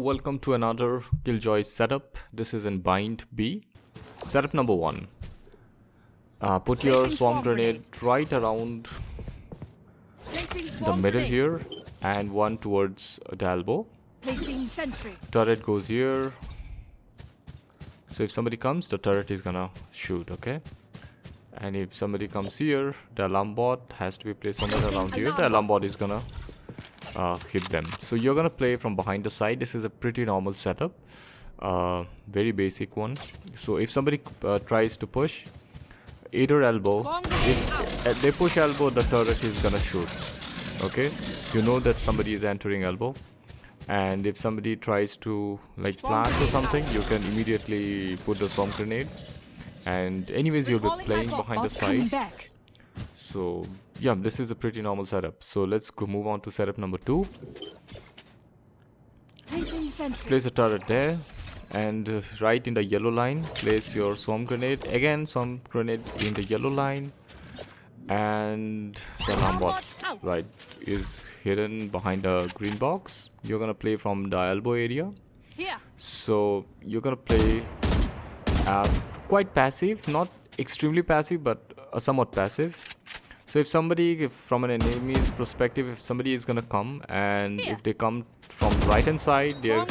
Welcome to another Killjoy setup. This is in Bind B. Setup number 1. Put your swarm grenade right around the middle here and one towards the elbow. Turret goes here. So if somebody comes, the turret is gonna shoot, okay? And if somebody comes here, the alarm bot has to be placed somewhere around here. The alarm bot is gonna hit them. So you're gonna play from behind the side. This is a pretty normal setup, very basic one. So if somebody tries to push either elbow, if they push elbow, the turret is gonna shoot. Okay, you know that somebody is entering elbow. And if somebody tries to like plant or something, you can immediately put the swarm grenade. And anyways, you'll be playing behind the side. So yeah, this is a pretty normal setup. So let's go move on to setup number 2. Place a turret there, and right in the yellow line, place your swarm grenade. Again, swarm grenade in the yellow line, and the alarm bot right is hidden behind the green box. You're gonna play from the elbow area. So you're gonna play quite passive, not extremely passive, but somewhat passive. So if somebody, from an enemy's perspective, if somebody is gonna come, and if they come from the right hand side, their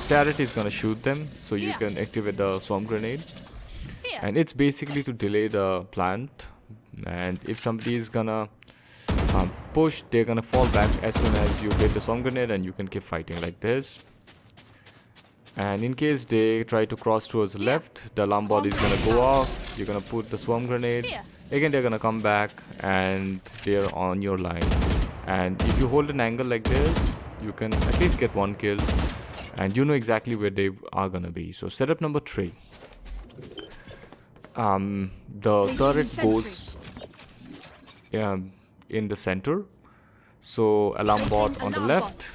turret is gonna shoot them. So you can activate the swarm grenade, and it's basically to delay the plant. And if somebody is gonna push, they're gonna fall back as soon as you hit the swarm grenade, and you can keep fighting like this. And in case they try to cross towards the left, the alarm bot is gonna go off. You're gonna put the swarm grenade. Again, they're gonna come back, and they're on your line. And if you hold an angle like this, you can at least get one kill, and you know exactly where they are gonna be. So setup number 3. The turret goes in the center. So alarm bot on the left.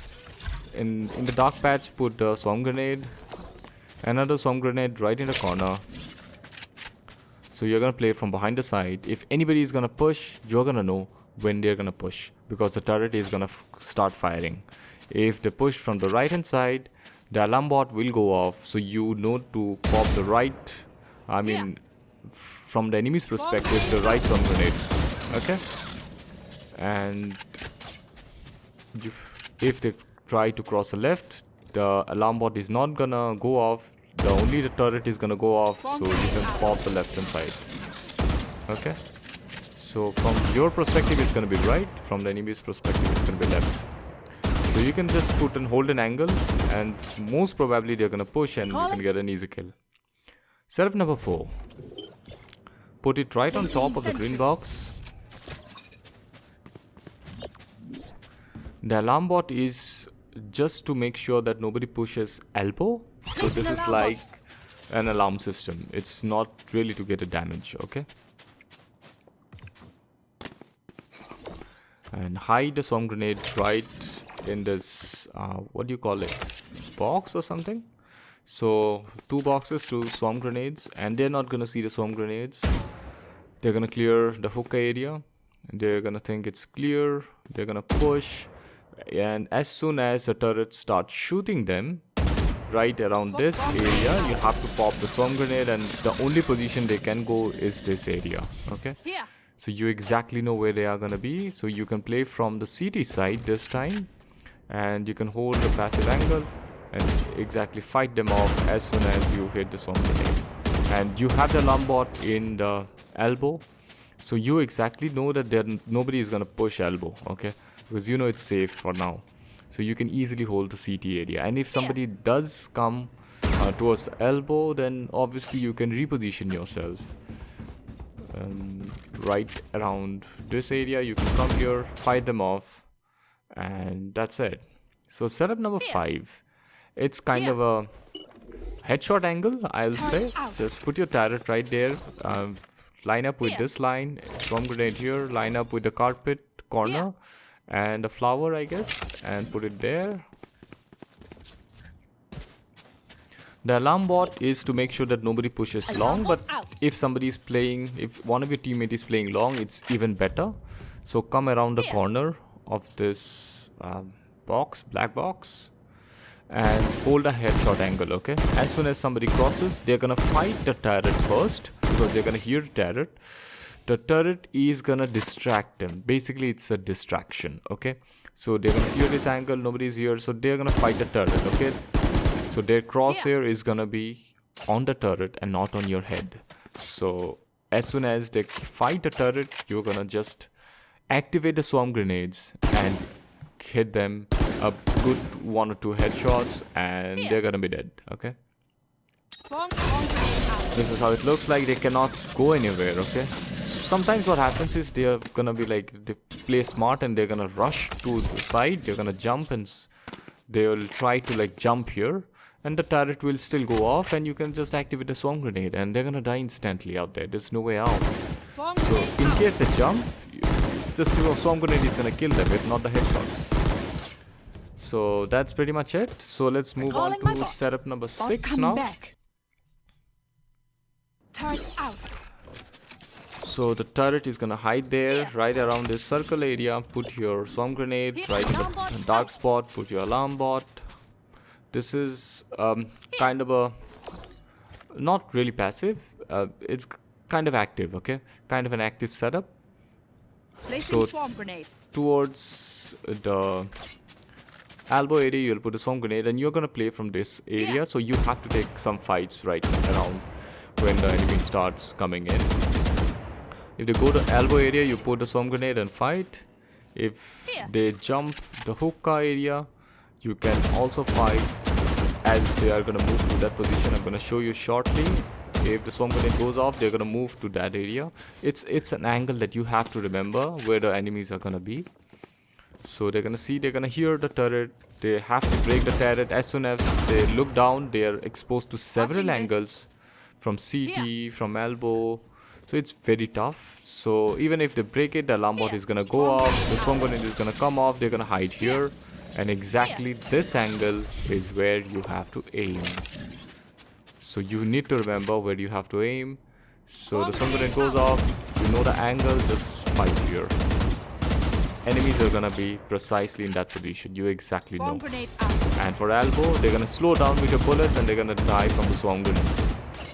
In the dark patch, put the swarm grenade. Another swarm grenade right in the corner. So you're gonna play from behind the side. If anybody is gonna push, you're gonna know when they're gonna push, because the turret is gonna start firing. If they push from the right hand side, the alarm bot will go off. So you know to pop the right. From the enemy's perspective, the right swarm grenade. Okay. And if they try to cross the left, the alarm bot is not gonna go off. Only the turret is gonna go off, so you can pop the left hand side. Okay. So from your perspective, it's gonna be right. From the enemy's perspective, it's gonna be left. So you can just put and hold an angle, and most probably they're gonna push, and you can get an easy kill. Setup number 4. Put it right on top of the green box. The alarm bot is just to make sure that nobody pushes elbow. So this is like an alarm system. It's not really to get a damage, okay? And hide the swarm grenade right in this, what do you call it? Box or something? So 2 boxes, 2 swarm grenades, and they're not gonna see the swarm grenades. They're gonna clear the hookah area. They're gonna think it's clear. They're gonna push. And as soon as the turret starts shooting them, right around this area, you have to pop the swarm grenade, and the only position they can go is this area. Okay, so you exactly know where they are gonna be. So you can play from the CT side this time, and you can hold the passive angle and exactly fight them off as soon as you hit the swarm grenade. And you have the alarm bot in the elbow, so you exactly know that nobody is gonna push elbow. Okay, because you know it's safe for now. So you can easily hold the CT area. And if somebody does come towards elbow, then obviously you can reposition yourself right around this area. You can come here, fight them off, and that's it. So setup number 5. It's kind of a headshot angle, I'll say. Just put your turret right there. Line up with this line. Swarm grenade here. Line up with the carpet corner. And a flower, I guess, and put it there. The alarm bot is to make sure that nobody pushes long, but if somebody is playing, if one of your teammates is playing long, it's even better. So come around the corner of this box, black box, and hold a headshot angle, okay? As soon as somebody crosses, they're gonna fight the turret first because they're gonna hear the turret. The turret is gonna distract them. Basically, it's a distraction, okay? So they're gonna hear this angle, nobody's here, so they're gonna fight the turret, okay? So their crosshair is gonna be on the turret and not on your head. So as soon as they fight the turret, you're gonna just activate the swarm grenades and hit them a good 1 or 2 headshots and they're gonna be dead, okay? This is how it looks like. They cannot go anywhere, okay? Sometimes what happens is they're gonna be like, they play smart and they're gonna rush to the side, they're gonna jump and they'll try to like jump here and the turret will still go off and you can just activate the swarm grenade and they're gonna die instantly out there. There's no way out. So in case they jump, the swarm grenade is gonna kill them, if not the headshots. So that's pretty much it. So let's move on to setup number 6 now. Turret out. So the turret is gonna hide there, right around this circle area. Put your swarm grenade right in the dark spot. Put your alarm bot. This is kind of a not really passive. It's kind of active, okay? Kind of an active setup. Placing swarm grenade. Towards the elbow area, you'll put a swarm grenade, and you're gonna play from this area. So you have to take some fights right around when the enemy starts coming in. If they go to elbow area, you put the swarm grenade and fight. If they jump the hookah area, you can also fight as they are gonna move to that position. I'm gonna show you shortly. If the swarm grenade goes off, they're gonna move to that area. It's an angle that you have to remember where the enemies are gonna be. So they're gonna hear the turret. They have to break the turret. As soon as they look down, they are exposed to several angles from CT, from elbow. So it's very tough. So even if they break it, the alarm bot is gonna go off. The swarm grenade is gonna come off. They're gonna hide here. And exactly this angle is where you have to aim. So you need to remember where you have to aim. So the swarm grenade goes off. You know the angle, just fight here. Enemies are gonna be precisely in that position. You exactly know. And for elbow, they're gonna slow down with your bullets and they're gonna die from the swarm grenade.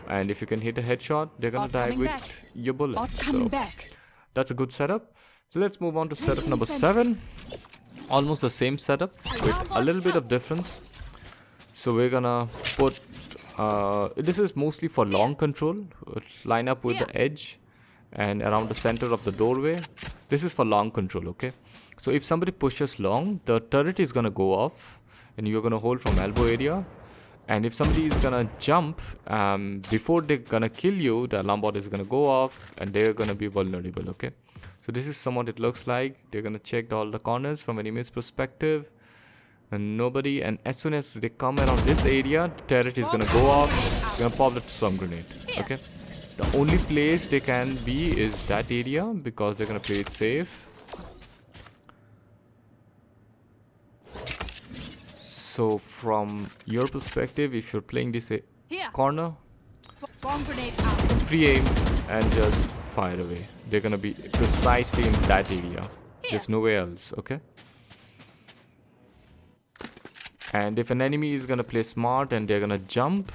And if you can hit a headshot, they're gonna die with your bullets. So that's a good setup. So let's move on to setup number 7. Almost the same setup with a little bit of difference. So we're gonna put this is mostly for long control. Line up with the edge and around the center of the doorway. This is for long control, okay? So if somebody pushes long, the turret is gonna go off and you're gonna hold from elbow area. And if somebody is gonna jump before they're gonna kill you, the alarm bot is gonna go off and they're gonna be vulnerable, okay? So this is somewhat it looks like. They're gonna check all the corners from enemy's perspective and nobody, and as soon as they come around this area, the turret is gonna go off. It's gonna pop the swarm grenade, okay? The only place they can be is that area because they're gonna play it safe. So from your perspective, if you're playing this corner, pre-aim and just fire away. They're gonna be precisely in that area. There's nowhere else, okay? And if an enemy is gonna play smart and they're gonna jump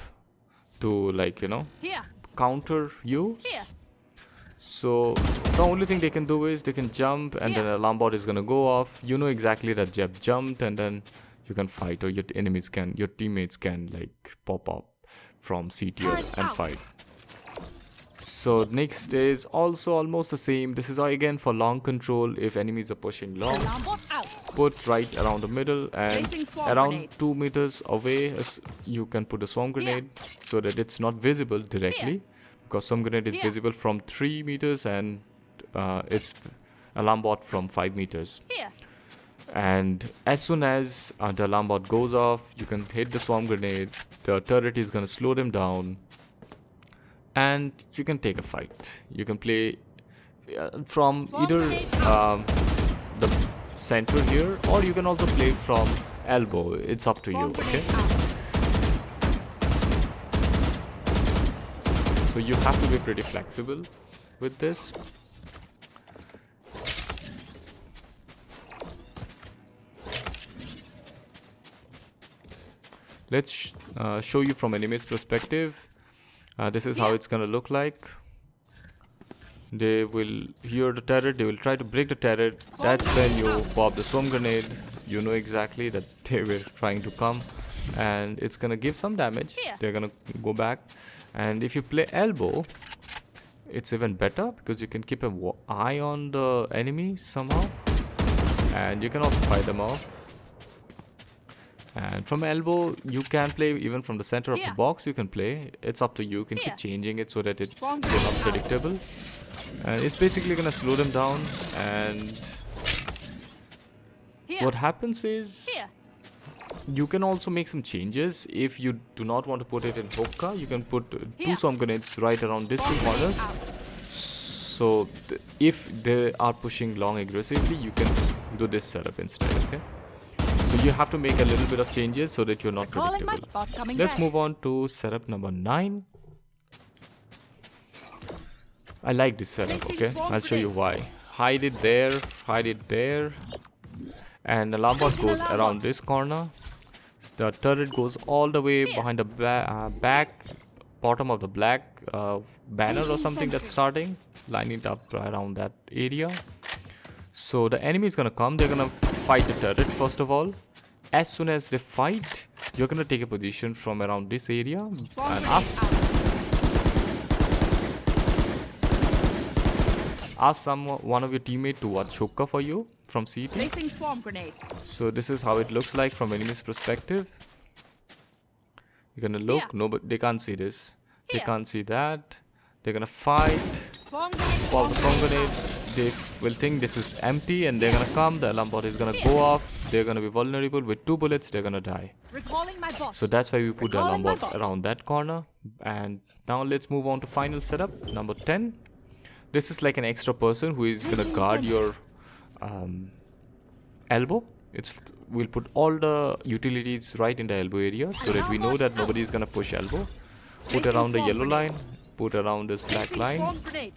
to, like, you know, counter you, so the only thing they can do is they can jump and then the alarm bot is gonna go off. You know exactly that they have jumped and then you can fight, or your teammates can like pop up from CTO and fight. So next is also almost the same. This is again for long control. If enemies are pushing long, put right around the middle and around 2 meters away you can put a swarm grenade so that it's not visible directly, because swarm grenade is visible from 3 meters and it's alarm bot from 5 meters. And as soon as the alarm bot goes off, you can hit the swarm grenade. The turret is gonna slow them down and you can take a fight. You can play from either the center here, or you can also play from elbow. It's up to you, okay? So you have to be pretty flexible with this. Let's show you from enemy's perspective. This is how Yeah. it's gonna look like. They will hear the turret, they will try to break the turret. That's when you pop the swarm grenade. You know exactly that they were trying to come, and it's gonna give some damage. Here. They're gonna go back. And if you play elbow, it's even better because you can keep an eye on the enemy somehow, and you can also fight them off. And from elbow, you can play even from the center of the Yeah. box. You can play. It's up to you. You can Yeah. keep changing it so that it's Swarm they're grenade not out. predictable. And it's basically gonna slow them down. And Here. what happens is Here. you can also make some changes. If you do not want to put it in hookah, you can put two Here. swarm grenades right around these two Swarm grenade corners. out. So if they are pushing long aggressively, you can do this setup instead. Okay. So you have to make a little bit of changes so that you're not Calling my predictable. bot coming Let's back. move on to setup number 9. I like this setup, Placing okay? swarm I'll show you grenade. why. Hide it there, and the alarm bot Placing goes alarm around bot. this corner. The turret goes all the way Here. behind the back, bottom of the black banner or Placing something that's sentry. starting. Line it up around that area. So the enemy is gonna come. They're gonna fight the turret first of all. As soon as they fight, you're gonna take a position from around this area, Swarm and grenade us. out. Ask one of your teammate to watch hookah for you from CT. Placing swarm grenade. So this is how it looks like from enemy's perspective. You're gonna look, Here. no, but they can't see this. They Here. can't see that. They're gonna fight, Swarm grenade. pop the swarm grenade. out. They will think this is empty and they're Here. gonna come. The alarm bot is gonna Here. go off. They're gonna be vulnerable with 2 bullets. They're gonna die. Recalling my bot. So that's why we put the alarm Recalling my bot bot. around that corner. And now let's move on to final setup number 10. This is like an extra person who is gonna Placing guard sentry. your elbow. We'll put all the utilities right in the elbow area so that we know that nobody is gonna push elbow. Put Placing around the swarm yellow grenade. line, put around this black Placing line, swarm grenade.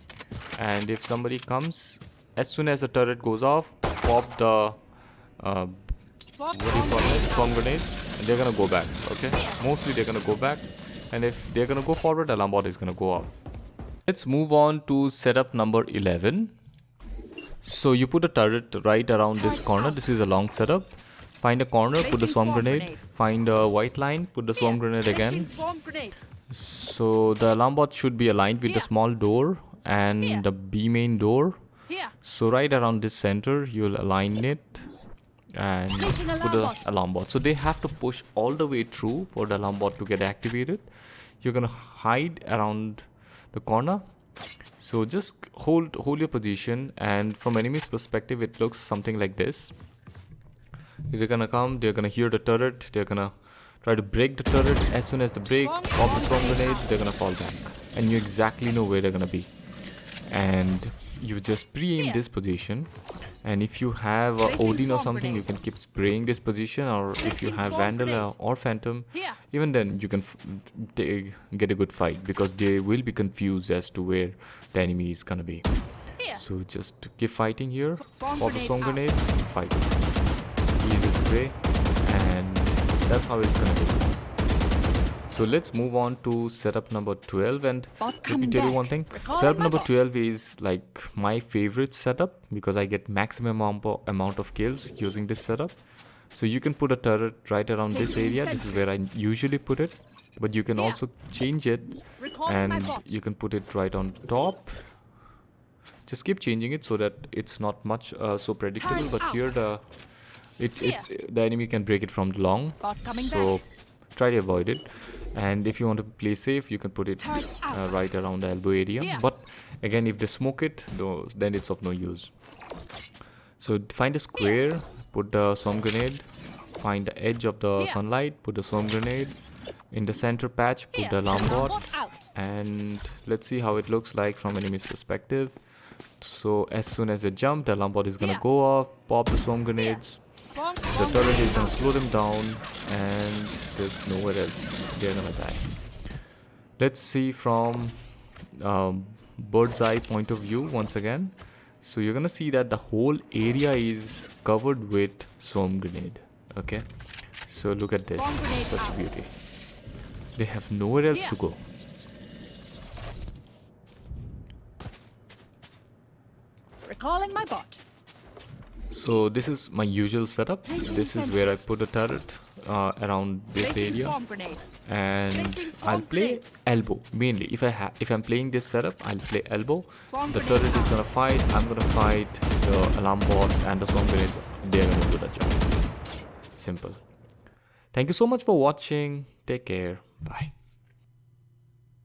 and if somebody comes, as soon as the turret goes off, pop the Swarm what do you call it, swarm grenades, and they're gonna go back. Okay, mostly they're gonna go back, and if they're gonna go forward, the alarm bot is gonna go off. Let's move on to setup number 11. So you put a turret right around this corner. This is a long setup. Find a corner, put the Placing swarm swarm grenade. grenade. Find a white line, put the swarm Here. grenade Placing again. swarm grenade. So the alarm bot should be aligned with the Here. small door and Here. the B main door. Here. So right around this center, you'll align it and Placing put alarm the bot. alarm bot. So they have to push all the way through for the alarm bot to get activated. You're gonna hide around the corner. So just hold your position, and from enemy's perspective, it looks something like this. They're gonna come. They're gonna hear the turret. They're gonna try to break the turret. As soon as they break, pop the swarm grenades, they're gonna fall back, and you exactly know where they're gonna be. And you just pre-aim Here. this position, and if you have Placing Odin or swarm something, you grenade. can keep spraying this position, or if you Placing have swarm Vandal grenade. or Phantom, Here. even then you can get a good fight because they will be confused as to where the enemy is gonna be. Here. So just keep fighting here, Swarm pop the grenade swarm out. grenades, fight. Easy spray, and that's how it's gonna be. So let's move on to setup number 12, and Bot let me coming tell you back. one thing. Recalling Setup my number bot. 12 is like my favorite setup because I get maximum amount of kills using this setup. So you can put a turret right around this Placing area. This is sentry. where I usually put it, but you can Here. also change it, Recalling my and bot. you can put it right on top. Just keep changing it so that it's not much so predictable, Turret but out. here the enemy can break it from the long. Bot coming So back. try to avoid it, and if you want to play safe, you can put it Turret out. right around the elbow area. Yeah. But again, if they smoke it, though, then it's of no use. So find a square, put the swarm grenade, find the edge of the Yeah. sunlight, put the swarm grenade in the center patch, put Here. the alarm Alarm bot, bot out. and let's see how it looks like from enemy's perspective. So as soon as they jump, the alarm bot is gonna Yeah. go off, pop the swarm grenades. Swarm The swarm turret grenade is gonna out. slow them down, and there's nowhere else. They're gonna die. Let's see from bird's eye point of view once again. So you're gonna see that the whole area is covered with swarm grenade. Okay, So look at this, Swarm grenade such a out. beauty. They have nowhere else to go. Recalling my bot. So this is my usual setup. This is where I put a turret around this Placing area, swarm grenade. and Placing swarm I'll play grenade. elbow mainly. If I'm playing this setup, I'll play elbow. Swarm The grenade turret is out. gonna fight. I'm gonna fight the alarm bot, and the swarm grenades. They're gonna do the job. Simple. Thank you so much for watching. Take care. Bye.